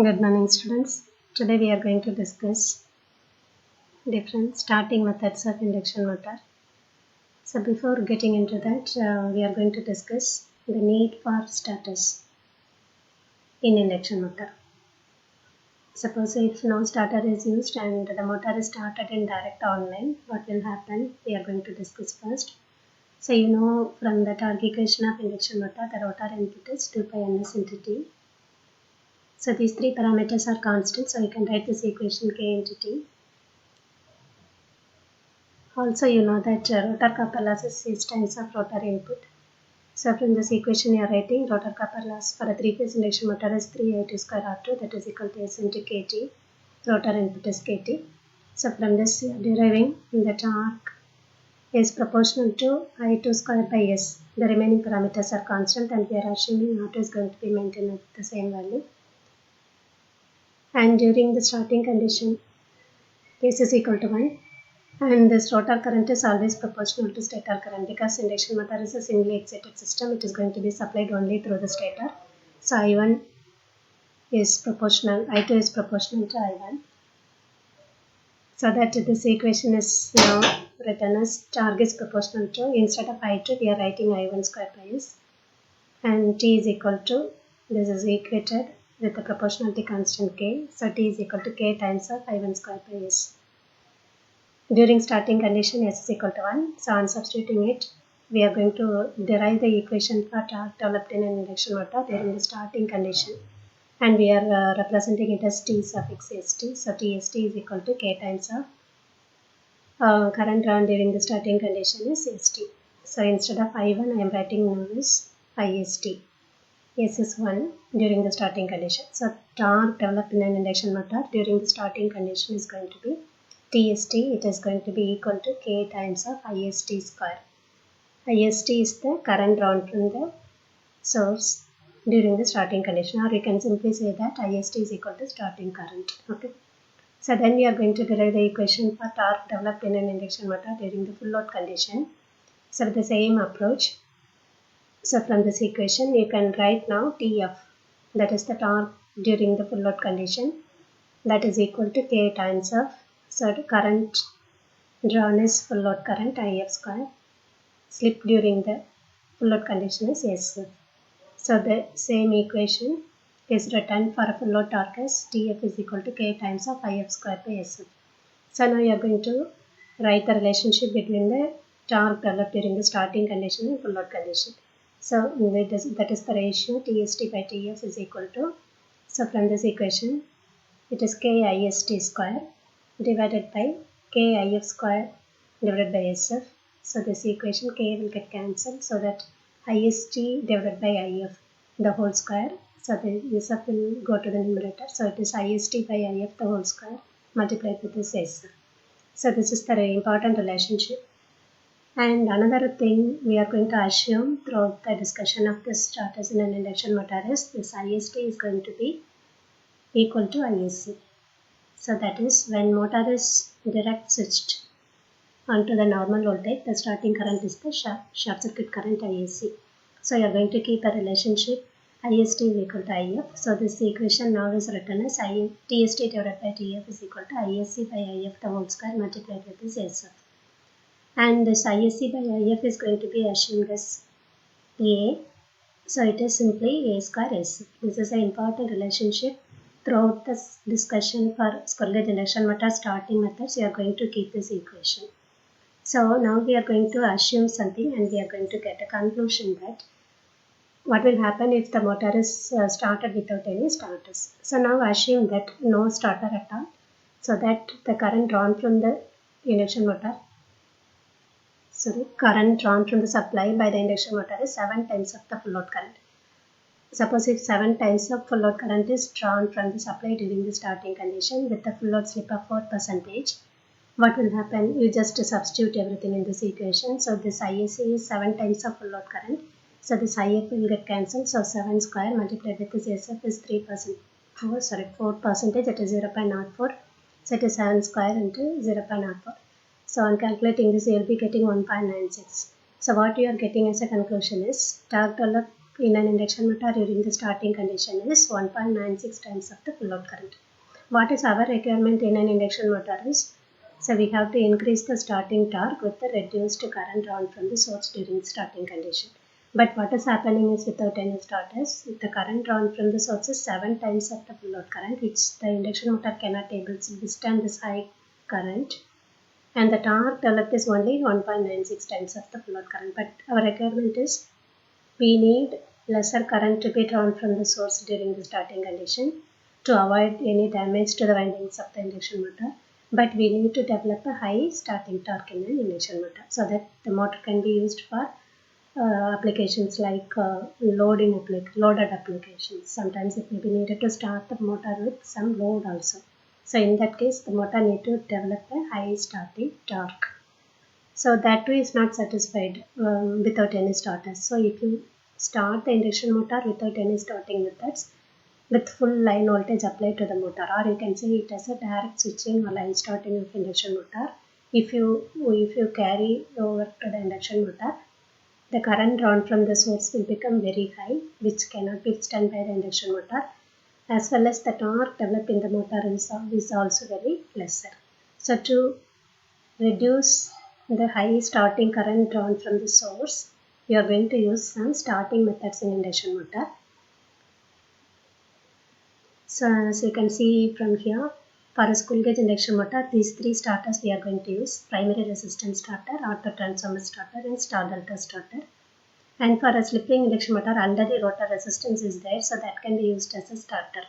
Good morning, students. Today we are going to discuss different starting methods of induction motor. So before getting into that, we are going to discuss the need for starters in induction motor. Suppose if no starter is used and the motor is started in direct online, what will happen? We are going to discuss first. So you know from the torque equation of induction motor, the rotor input is 2 pi ns into t. So these three parameters are constant, so you can write this equation k into t. Also, you know that rotor copper loss is 6 times of rotor input. So from this equation you are writing rotor copper loss for a 3-phase induction motor is 3I2 square R2, that is equal to S into KT. Rotor input is KT. So from this you are deriving the torque is proportional to I2 square by S. The remaining parameters are constant and we are assuming R2 is going to be maintained at the same value. And during the starting condition, S is equal to 1. And this rotor current is always proportional to stator current because induction motor is a singly excited system. It is going to be supplied only through the stator. So I1 is proportional, I2 is proportional to I1. So that this equation is now written as torque is proportional to, instead of I2 we are writing I1 square by S. And T is equal to, this is equated with the proportionality constant K. So T is equal to K times of I1 square by S. During starting condition S is equal to 1. So on substituting it, we are going to derive the equation for torque developed in an induction motor during the starting condition. And we are representing it as T suffix ST. So TST is equal to K times of current run during the starting condition is ST. So instead of I1, I am writing now is IST. S is 1 during the starting condition. So torque developed in an induction motor during the starting condition is going to be TST, it is going to be equal to K times of IST square. IST is the current drawn from the source during the starting condition, or we can simply say that IST is equal to starting current. Okay. So then we are going to derive the equation for torque developed in an induction motor during the full load condition. So with the same approach, so from this equation you can write now TF, that is the torque during the full load condition, that is equal to K times of, so the current drawn is full load current IF square. Slip during the full load condition is SF. So the same equation is written for a full load torque as TF is equal to K times of IF square by SF. So now you are going to write the relationship between the torque developed during the starting condition and full load condition. So that is the ratio TST by TF is equal to, so from this equation it is KIST square divided by KIF square divided by SF. So this equation K will get cancelled, so that IST divided by IF the whole square. So the SF will go to the numerator. So it is IST by IF the whole square multiplied with this SF. So this is the important relationship. And another thing we are going to assume throughout the discussion of this starters in an induction motor is this IST is going to be equal to ISC. So that is when motor is direct switched onto the normal voltage, the starting current is the short circuit current ISC. So you are going to keep a relationship IST is equal to IF. So this equation now is written as TST divided by TF is equal to ISC by IF the whole square multiplied with this SF. And this ISC by IF is going to be assumed as A. So it is simply A square S. This is an important relationship throughout this discussion for squirrel cage induction motor starting methods. You are going to keep this equation. So now we are going to assume something and we are going to get a conclusion that what will happen if the motor is started without any starters. So now assume that no starter at all, so that the current drawn from the induction motor, current drawn from the supply by the induction motor is 7 times of the full load current. Suppose if 7 times of full load current is drawn from the supply during the starting condition with the full load slip of 4%, what will happen? You just substitute everything in this equation. So this ISC is 7 times of full load current. So this IF will get cancelled. So 7 square multiplied with this SF is 4%, that is 0.04. So it is 7 square into 0.04. So on calculating this, you will be getting 1.96. So what you are getting as a conclusion is torque developed in an induction motor during the starting condition is 1.96 times of the full load current. What is our requirement in an induction motor is, so we have to increase the starting torque with the reduced current drawn from the source during starting condition. But what is happening is without any starters, the current drawn from the source is 7 times of the full load current, which the induction motor cannot able to withstand this high current. And the torque developed is only 1.96 times of the full load current. But our requirement is we need lesser current to be drawn from the source during the starting condition to avoid any damage to the windings of the induction motor. But we need to develop a high starting torque in an induction motor so that the motor can be used for applications like loaded applications. Sometimes it may be needed to start the motor with some load also. So in that case, the motor need to develop a high starting torque. So that too is not satisfied without any starters. So if you start the induction motor without any starting methods, with full line voltage applied to the motor, or you can say it as a direct switching or line starting of induction motor. If you carry over to the induction motor, the current drawn from the source will become very high, which cannot be withstood by the induction motor, as well as the torque developed in the motor is also very lesser. So to reduce the high starting current drawn from the source, you are going to use some starting methods in induction motor. So as you can see from here, for a school gauge induction motor, these three starters we are going to use: primary resistance starter, auto transformer starter, and star delta starter. And for a slip ring induction motor, under the rotor resistance is there, so that can be used as a starter.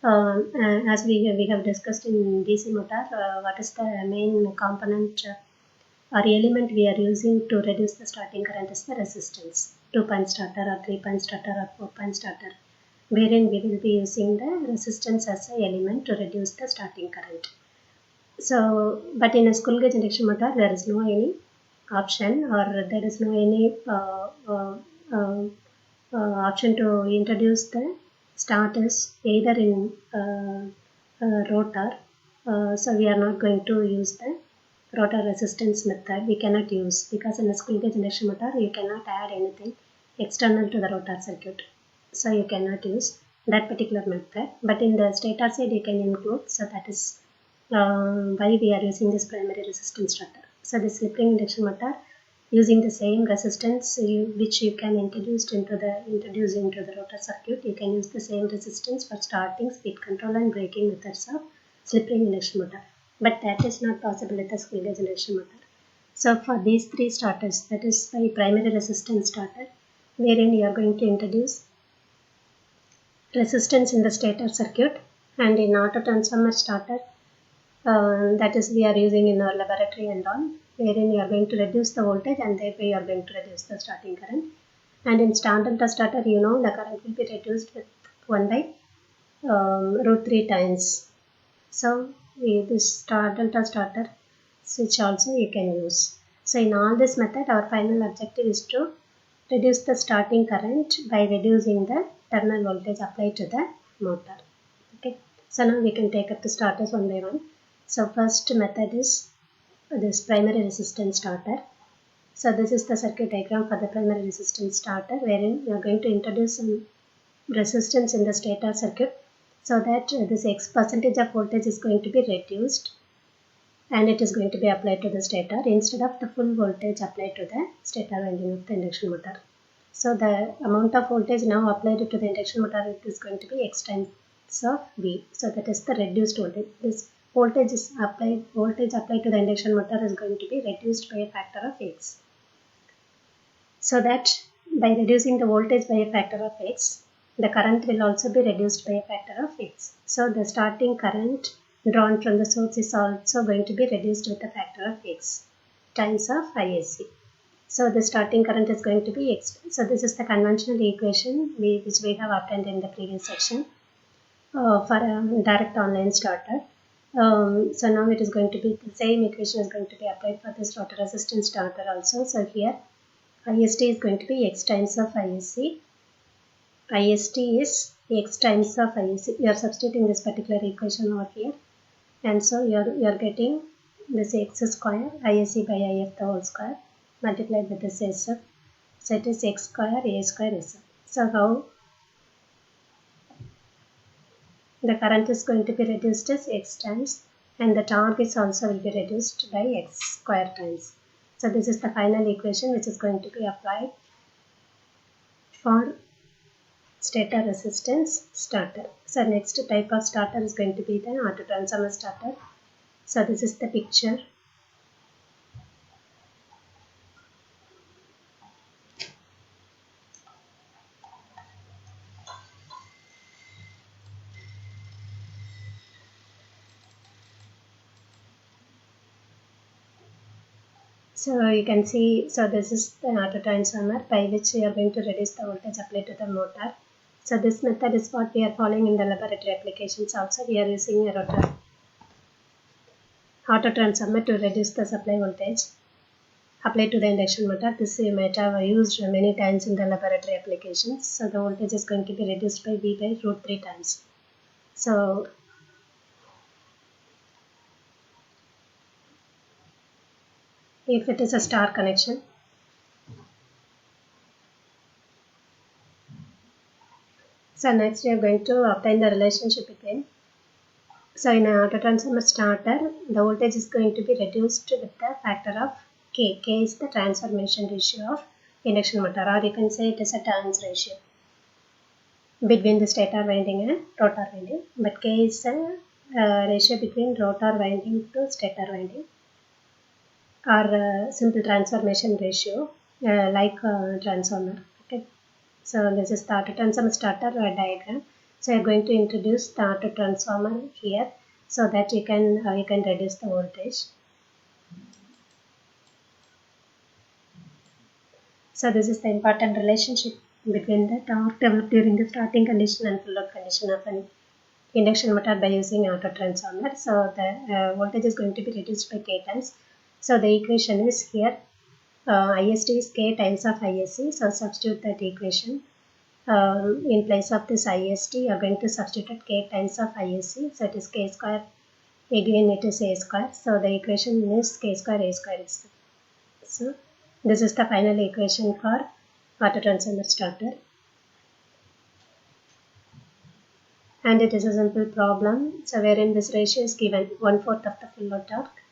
As we have discussed in DC motor, what is the main component or element we are using to reduce the starting current is the resistance. 2-point starter or 3-point starter or 4-point starter, wherein we will be using the resistance as an element to reduce the starting current. So, but in a school gauge induction motor, there is no any option, or there is no any option to introduce the starters either in rotor. So we are not going to use the rotor resistance method. We cannot use, because in a school gauge induction motor you cannot add anything external to the rotor circuit. So you cannot use that particular method. But in the stator side you can include. So that is why we are using this primary resistance starter. So the slip ring induction motor, using the same resistance which you can introduce into the rotor circuit, you can use the same resistance for starting, speed control, and braking methods of slip ring induction motor. But that is not possible with the school gauge induction motor. So for these three starters, that is by primary resistance starter, wherein you are going to introduce resistance in the stator circuit, and in auto transformer starter, that is we are using in our laboratory and all, wherein you are going to reduce the voltage and thereby you are going to reduce the starting current. And in star delta starter, you know, the current will be reduced with 1 by root 3 times. So this star delta starter switch also you can use. So in all this method, our final objective is to reduce the starting current by reducing the terminal voltage applied to the motor. Okay. So now we can take up the starters one by one. So first method is this primary resistance starter. So this is the circuit diagram for the primary resistance starter, wherein we are going to introduce some resistance in the stator circuit, so that this X percentage of voltage is going to be reduced and it is going to be applied to the stator instead of the full voltage applied to the stator winding of the induction motor. So the amount of voltage now applied to the induction motor is going to be X times of V. So that is the reduced voltage. This voltage applied to the induction motor is going to be reduced by a factor of X. So that by reducing the voltage by a factor of X, the current will also be reduced by a factor of X. So the starting current drawn from the source is also going to be reduced with a factor of X times of ISC. So the starting current is going to be X. So this is the conventional equation which we have obtained in the previous section for a direct online starter. So now it is going to be the same equation is going to be applied for this rotor resistance starter also. So here IST is going to be X times of ISC. IST is X times of ISC. You are substituting this particular equation over here, and so you are getting this X square ISC by IF the whole square multiplied with this SF. So it is X square A square SF. So how the current is going to be reduced as x times, and the torque is also will be reduced by x square times. So this is the final equation which is going to be applied for stator resistance starter. So next type of starter is going to be the auto transformer starter. So this is the picture. So you can see, so this is the auto transformer by which we are going to reduce the voltage applied to the motor. So this method is what we are following in the laboratory applications also. We are using a rotor auto transformer to reduce the supply voltage applied to the induction motor. This we might have used many times in the laboratory applications. So the voltage is going to be reduced by V by root 3 times. So if it is a star connection, so next we are going to obtain the relationship between. So in an auto transformer starter, the voltage is going to be reduced with the factor of K. K is the transformation ratio of induction motor, or you can say it is a turns ratio between the stator winding and rotor winding. But K is a ratio between rotor winding to stator winding, or simple transformation ratio like transformer. Okay. So this is the auto transformer starter diagram. So you are going to introduce the auto transformer here so that you can reduce the voltage. So this is the important relationship between the torque developed during the starting condition and full load condition of an induction motor by using auto transformer. So the voltage is going to be reduced by K times. So the equation is here. IST is K times of ISC. So substitute that equation. In place of this IST, you are going to substitute K times of ISC. So it is K square. Again it is A square. So the equation is K square A square. So this is the final equation for auto transformer starter. And it is a simple problem. So wherein this ratio is given 1/4 of the full load torque.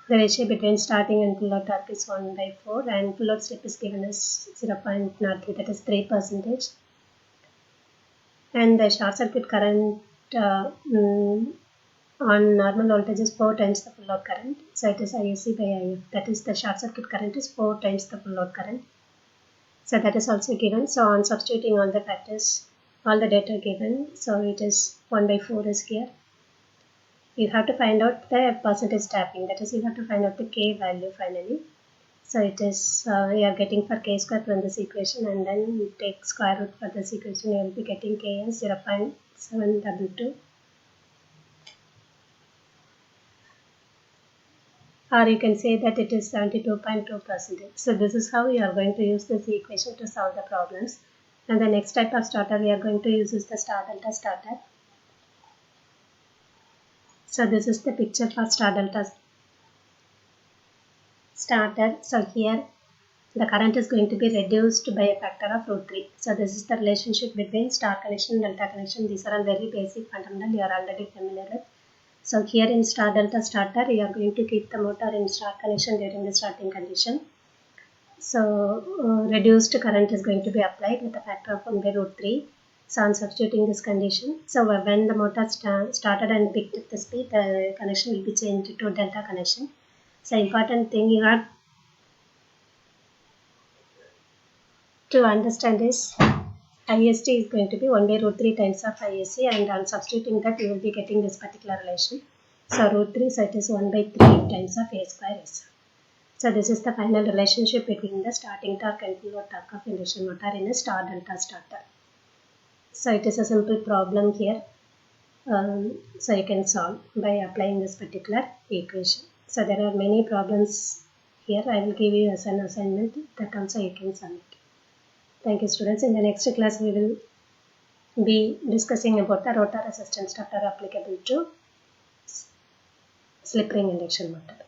The ratio between starting and full load torque is 1/4, and full load slip is given as 0.03, that is 3%. And the short circuit current on normal voltage is 4 times the full load current. So it is ISC by IF, that is the short circuit current is 4 times the full load current. So that is also given. So on substituting all the factors, all the data given, so it is 1/4 is here. You have to find out the percentage tapping, that is you have to find out the K value finally. So it is you are getting for K square from this equation, and then you take square root for this equation, you will be getting K as 0.722. Or you can say that it is 72.2%. So this is how we are going to use this equation to solve the problems. And the next type of starter we are going to use is the star delta starter. So this is the picture for star delta starter. So here the current is going to be reduced by a factor of root 3. So this is the relationship between star connection and delta connection. These are all very basic fundamental you are already familiar with. So here in star delta starter, you are going to keep the motor in start connection during the starting condition. So reduced current is going to be applied with a factor of 1/√3. So on substituting this condition, so when the motor started and picked up the speed, the connection will be changed to delta connection. So important thing you have to understand is IST is going to be 1/√3 times of ISC, and on substituting that you will be getting this particular relation. So √3, so it is 1/3 times of A square S. So this is the final relationship between the starting torque and full load torque of induction motor in a star delta starter. So it is a simple problem here. So you can solve by applying this particular equation. So there are many problems here. I will give you as an assignment that also you can submit. Thank you, students. In the next class, we will be discussing about the rotor resistance starter applicable to slip ring induction motor.